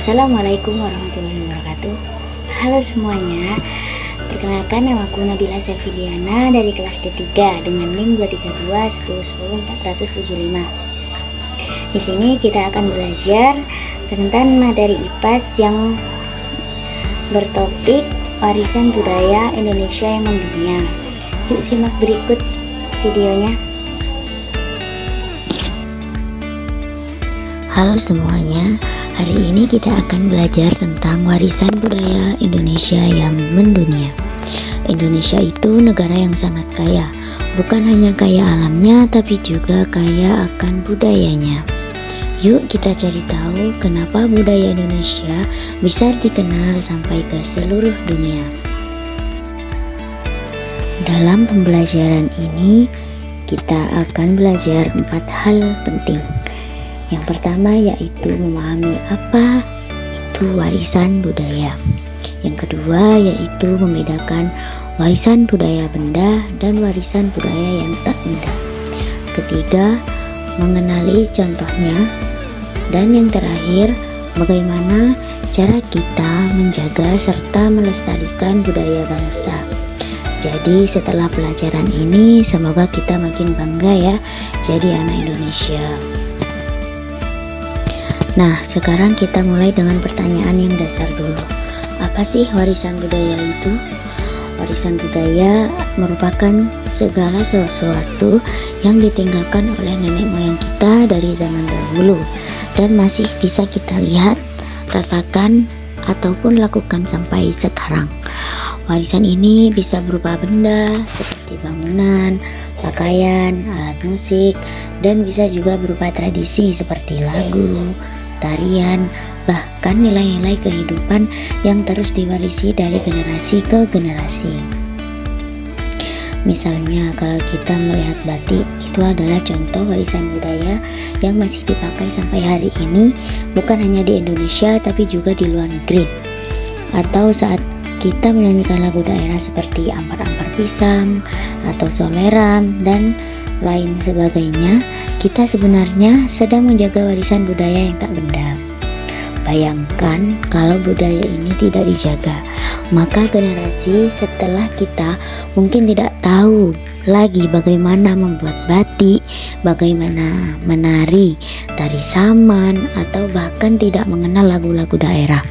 Assalamualaikum warahmatullahi wabarakatuh. Halo semuanya, perkenalkan namaku Nabila Sefiliana dari kelas D3 dengan NIM 23210100475. Di sini kita akan belajar tentang materi IPAS yang bertopik warisan budaya Indonesia yang mendunia. Yuk simak berikut videonya. Halo semuanya, hari ini kita akan belajar tentang warisan budaya Indonesia yang mendunia. Indonesia itu negara yang sangat kaya, bukan hanya kaya alamnya tapi juga kaya akan budayanya. Yuk kita cari tahu kenapa budaya Indonesia bisa dikenal sampai ke seluruh dunia. Dalam pembelajaran ini kita akan belajar 4 hal penting. Yang pertama yaitu memahami apa itu warisan budaya. Yang kedua yaitu membedakan warisan budaya benda dan warisan budaya yang tak benda. Ketiga, mengenali contohnya. Dan yang terakhir, bagaimana cara kita menjaga serta melestarikan budaya bangsa. Jadi setelah pelajaran ini semoga kita makin bangga ya jadi anak Indonesia. Nah, sekarang kita mulai dengan pertanyaan yang dasar dulu. Apa sih warisan budaya itu? Warisan budaya merupakan segala sesuatu yang ditinggalkan oleh nenek moyang kita dari zaman dahulu dan masih bisa kita lihat, rasakan, ataupun lakukan sampai sekarang. Warisan ini bisa berupa benda seperti bangunan, pakaian, alat musik, dan bisa juga berupa tradisi seperti lagu, tarian, bahkan nilai-nilai kehidupan yang terus diwarisi dari generasi ke generasi. Misalnya kalau kita melihat batik, itu adalah contoh warisan budaya yang masih dipakai sampai hari ini, bukan hanya di Indonesia tapi juga di luar negeri. Atau saat kita menyanyikan lagu daerah seperti ampar-ampar pisang atau soleram dan lain sebagainya, kita sebenarnya sedang menjaga warisan budaya yang tak benda. Bayangkan kalau budaya ini tidak dijaga, maka generasi setelah kita mungkin tidak tahu lagi bagaimana membuat batik, bagaimana menari, tari saman, atau bahkan tidak mengenal lagu-lagu daerah.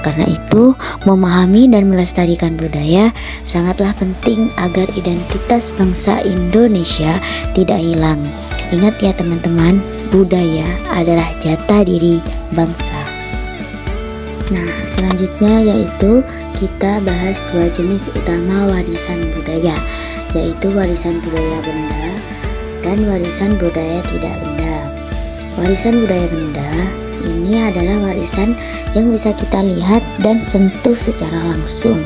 Karena itu, memahami dan melestarikan budaya sangatlah penting agar identitas bangsa Indonesia tidak hilang. Ingat ya teman-teman, budaya adalah jatah diri bangsa. Nah, selanjutnya yaitu kita bahas 2 jenis utama warisan budaya, yaitu warisan budaya benda dan warisan budaya tidak benda. Warisan budaya benda ini adalah warisan yang bisa kita lihat dan sentuh secara langsung.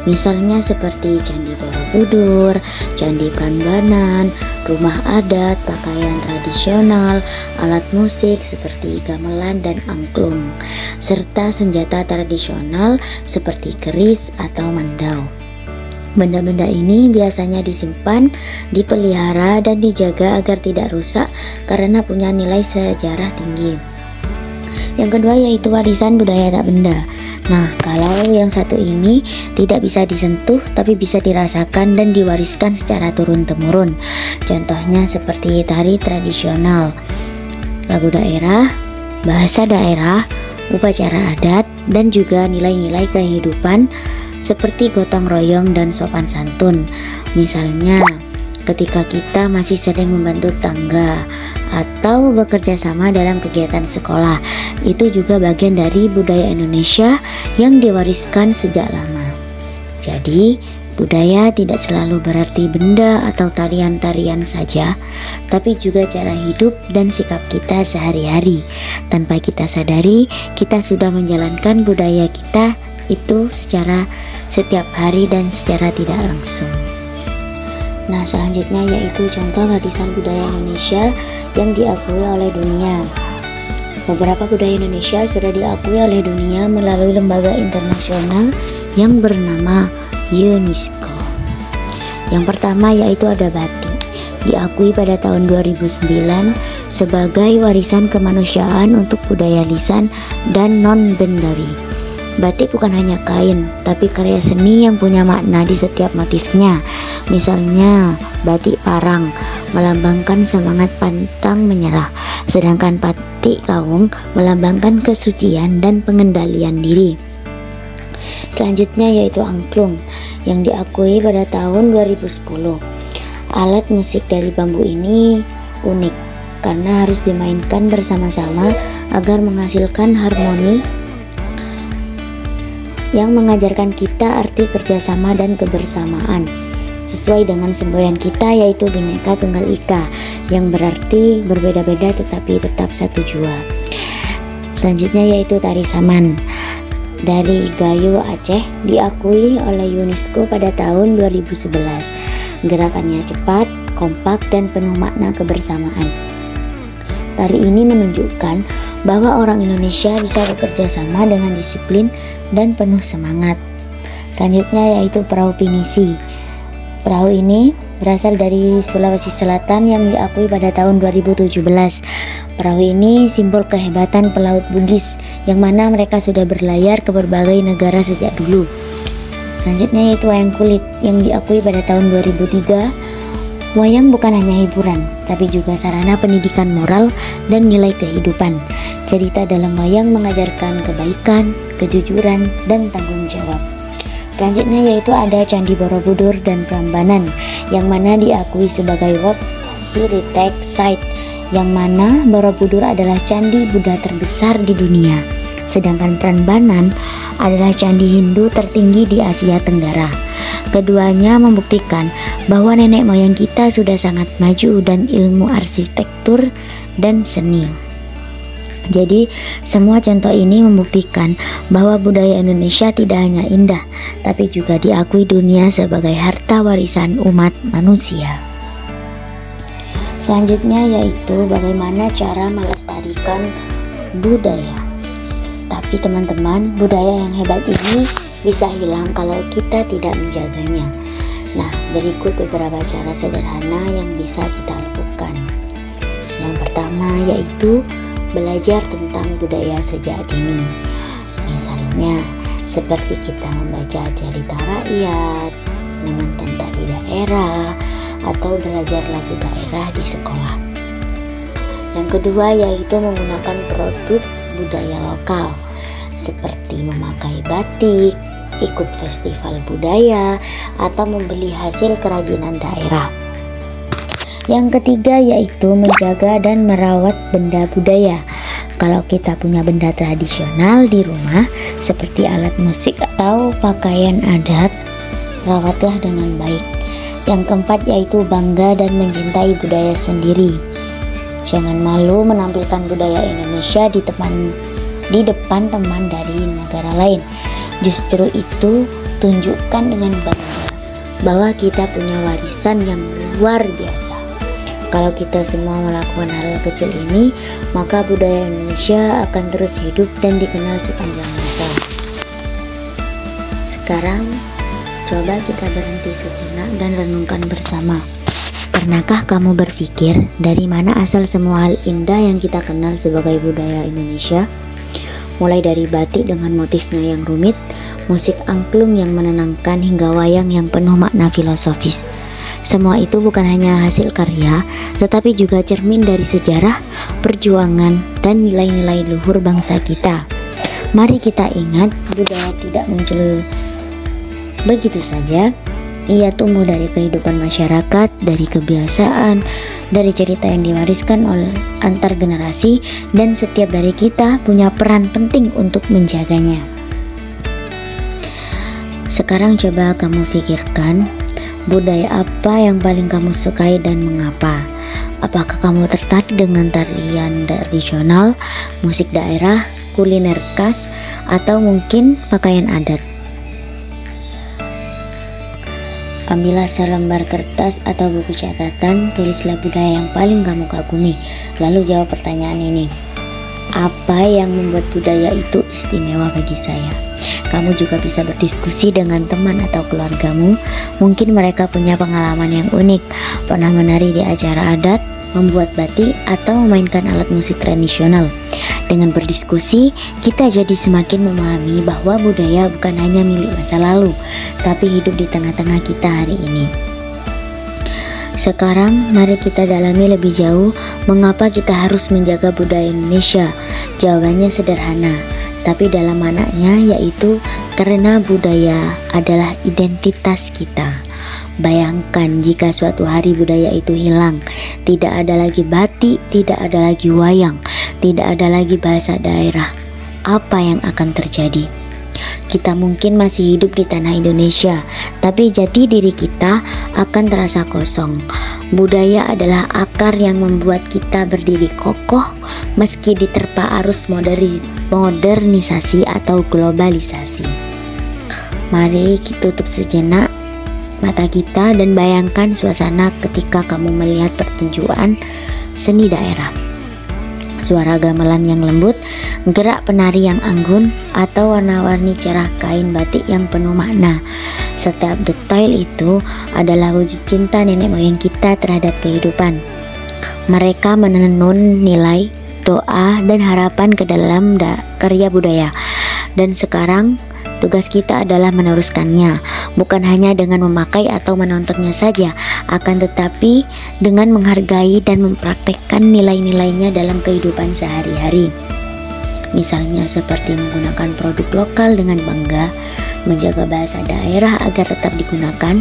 Misalnya seperti Candi Borobudur, Candi Prambanan, rumah adat, pakaian tradisional, alat musik seperti gamelan dan angklung, serta senjata tradisional seperti keris atau mandau. Benda-benda ini biasanya disimpan, dipelihara, dan dijaga agar tidak rusak karena punya nilai sejarah tinggi. Yang kedua yaitu warisan budaya tak benda. Nah, kalau yang satu ini tidak bisa disentuh tapi bisa dirasakan dan diwariskan secara turun-temurun. Contohnya seperti tari tradisional, lagu daerah, bahasa daerah, upacara adat, dan juga nilai-nilai kehidupan seperti gotong royong dan sopan santun. Misalnya ketika kita masih sering membantu tetangga atau bekerja sama dalam kegiatan sekolah, itu juga bagian dari budaya Indonesia yang diwariskan sejak lama. Jadi, budaya tidak selalu berarti benda atau tarian-tarian saja, tapi juga cara hidup dan sikap kita sehari-hari. Tanpa kita sadari, kita sudah menjalankan budaya kita itu secara setiap hari dan secara tidak langsung. Nah, selanjutnya yaitu contoh warisan budaya Indonesia yang diakui oleh dunia. Beberapa budaya Indonesia sudah diakui oleh dunia melalui lembaga internasional yang bernama UNESCO. Yang pertama yaitu ada batik. Diakui pada tahun 2009 sebagai warisan kemanusiaan untuk budaya lisan dan non-bendawi. Batik bukan hanya kain, tapi karya seni yang punya makna di setiap motifnya. Misalnya, batik parang melambangkan semangat pantang menyerah, sedangkan batik kawung melambangkan kesucian dan pengendalian diri. Selanjutnya yaitu angklung yang diakui pada tahun 2010. Alat musik dari bambu ini unik karena harus dimainkan bersama-sama agar menghasilkan harmoni yang mengajarkan kita arti kerjasama dan kebersamaan sesuai dengan semboyan kita, yaitu Bhinneka Tunggal Ika, yang berarti berbeda-beda tetapi tetap satu jua. Selanjutnya yaitu tari saman dari Gayo Aceh, diakui oleh UNESCO pada tahun 2011. Gerakannya cepat, kompak, dan penuh makna kebersamaan. Tari ini menunjukkan bahwa orang Indonesia bisa bekerja sama dengan disiplin dan penuh semangat. Selanjutnya yaitu perahu pinisi. Perahu ini berasal dari Sulawesi Selatan yang diakui pada tahun 2017. Perahu ini simbol kehebatan pelaut Bugis yang mana mereka sudah berlayar ke berbagai negara sejak dulu. Selanjutnya yaitu wayang kulit yang diakui pada tahun 2003. Wayang bukan hanya hiburan, tapi juga sarana pendidikan moral dan nilai kehidupan. Cerita dalam wayang mengajarkan kebaikan, kejujuran, dan tanggung jawab. Selanjutnya yaitu ada Candi Borobudur dan Prambanan yang mana diakui sebagai World Heritage Site, yang mana Borobudur adalah candi Buddha terbesar di dunia, sedangkan Prambanan adalah candi Hindu tertinggi di Asia Tenggara. Keduanya membuktikan bahwa nenek moyang kita sudah sangat maju dan ilmu arsitektur dan seni. Jadi semua contoh ini membuktikan bahwa budaya Indonesia tidak hanya indah, tapi juga diakui dunia sebagai harta warisan umat manusia. Selanjutnya yaitu bagaimana cara melestarikan budaya. Tapi teman-teman, budaya yang hebat ini bisa hilang kalau kita tidak menjaganya. Nah, berikut beberapa cara sederhana yang bisa kita lakukan. Yang pertama yaitu belajar tentang budaya sejak dini. Misalnya, seperti kita membaca cerita rakyat, menonton tari daerah, atau belajar lagu daerah di sekolah. Yang kedua yaitu menggunakan produk budaya lokal, seperti memakai batik, ikut festival budaya, atau membeli hasil kerajinan daerah. Yang ketiga yaitu menjaga dan merawat benda budaya. Kalau kita punya benda tradisional di rumah seperti alat musik atau pakaian adat, rawatlah dengan baik. Yang keempat yaitu bangga dan mencintai budaya sendiri. Jangan malu menampilkan budaya Indonesia di depan teman dari negara lain. Justru itu tunjukkan dengan bangga bahwa kita punya warisan yang luar biasa. Kalau kita semua melakukan hal kecil ini, maka budaya Indonesia akan terus hidup dan dikenal sepanjang masa. Sekarang, coba kita berhenti sejenak dan renungkan bersama. Pernahkah kamu berpikir dari mana asal semua hal indah yang kita kenal sebagai budaya Indonesia? Mulai dari batik dengan motifnya yang rumit, musik angklung yang menenangkan, hingga wayang yang penuh makna filosofis. Semua itu bukan hanya hasil karya, tetapi juga cermin dari sejarah, perjuangan, dan nilai-nilai luhur bangsa kita. Mari kita ingat, budaya tidak muncul begitu saja. Ia tumbuh dari kehidupan masyarakat, dari kebiasaan, dari cerita yang diwariskan oleh antar generasi, dan setiap dari kita punya peran penting untuk menjaganya. Sekarang coba kamu pikirkan, budaya apa yang paling kamu sukai dan mengapa? Apakah kamu tertarik dengan tarian tradisional, musik daerah, kuliner khas, atau mungkin pakaian adat? Ambillah selembar kertas atau buku catatan, tulislah budaya yang paling kamu kagumi, lalu jawab pertanyaan ini. Apa yang membuat budaya itu istimewa bagi saya? Kamu juga bisa berdiskusi dengan teman atau keluargamu. Mungkin mereka punya pengalaman yang unik, pernah menari di acara adat, membuat batik, atau memainkan alat musik tradisional. Dengan berdiskusi, kita jadi semakin memahami bahwa budaya bukan hanya milik masa lalu, tapi hidup di tengah-tengah kita hari ini. Sekarang, mari kita dalami lebih jauh mengapa kita harus menjaga budaya Indonesia. Jawabannya sederhana, tapi dalam maknanya, yaitu karena budaya adalah identitas kita. Bayangkan jika suatu hari budaya itu hilang, tidak ada lagi batik, tidak ada lagi wayang, tidak ada lagi bahasa daerah. Apa yang akan terjadi? Kita mungkin masih hidup di tanah Indonesia, tapi jati diri kita akan terasa kosong. Budaya adalah akar yang membuat kita berdiri kokoh meski diterpa arus modernisasi atau globalisasi. Mari kita tutup sejenak mata kita dan bayangkan suasana ketika kamu melihat pertunjukan seni daerah. Suara gamelan yang lembut, gerak penari yang anggun, atau warna-warni cerah kain batik yang penuh makna. Setiap detail itu adalah wujud cinta nenek moyang kita terhadap kehidupan. Mereka menenun nilai, doa, dan harapan ke dalam karya budaya. Dan sekarang, tugas kita adalah meneruskannya, bukan hanya dengan memakai atau menontonnya saja, akan tetapi dengan menghargai dan mempraktekkan nilai-nilainya dalam kehidupan sehari-hari. Misalnya seperti menggunakan produk lokal dengan bangga, menjaga bahasa daerah agar tetap digunakan,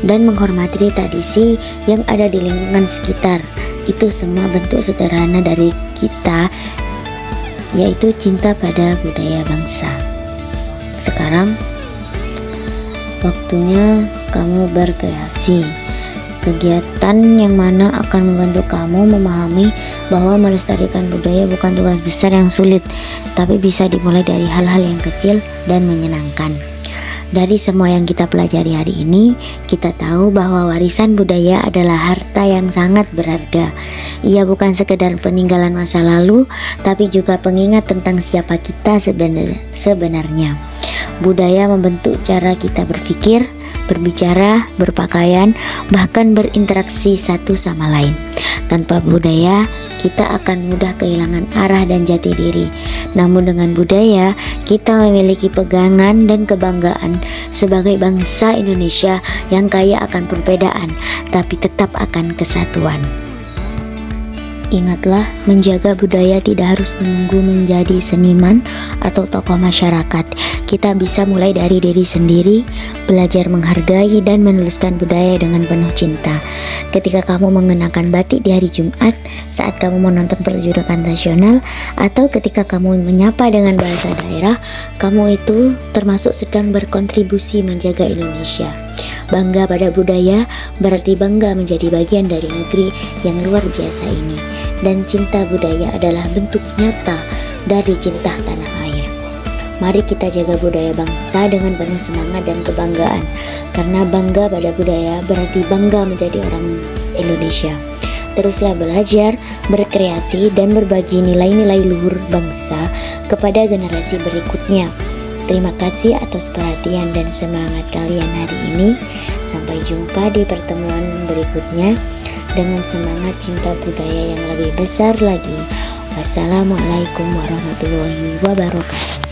dan menghormati tradisi yang ada di lingkungan sekitar. Itu semua bentuk sederhana dari kita, yaitu cinta pada budaya bangsa. Sekarang waktunya kamu berkreasi, kegiatan yang mana akan membantu kamu memahami bahwa melestarikan budaya bukan tugas besar yang sulit, tapi bisa dimulai dari hal-hal yang kecil dan menyenangkan. Dari semua yang kita pelajari hari ini, kita tahu bahwa warisan budaya adalah harta yang sangat berharga. Ia bukan sekedar peninggalan masa lalu, tapi juga pengingat tentang siapa kita sebenarnya. Budaya membentuk cara kita berpikir, berbicara, berpakaian, bahkan berinteraksi satu sama lain. Tanpa budaya, kita akan mudah kehilangan arah dan jati diri. Namun dengan budaya, kita memiliki pegangan dan kebanggaan sebagai bangsa Indonesia yang kaya akan perbedaan, tapi tetap akan kesatuan. Ingatlah, menjaga budaya tidak harus menunggu menjadi seniman atau tokoh masyarakat. Kita bisa mulai dari diri sendiri, belajar menghargai dan menuliskan budaya dengan penuh cinta. Ketika kamu mengenakan batik di hari Jumat, saat kamu menonton pertunjukan nasional, atau ketika kamu menyapa dengan bahasa daerah, kamu itu termasuk sedang berkontribusi menjaga Indonesia. Bangga pada budaya berarti bangga menjadi bagian dari negeri yang luar biasa ini. Dan cinta budaya adalah bentuk nyata dari cinta tanah air. Mari kita jaga budaya bangsa dengan penuh semangat dan kebanggaan, karena bangga pada budaya berarti bangga menjadi orang Indonesia. Teruslah belajar, berkreasi, dan berbagi nilai-nilai luhur bangsa kepada generasi berikutnya. Terima kasih atas perhatian dan semangat kalian hari ini. Sampai jumpa di pertemuan berikutnya dengan semangat cinta budaya yang lebih besar lagi. Wassalamualaikum warahmatullahi wabarakatuh.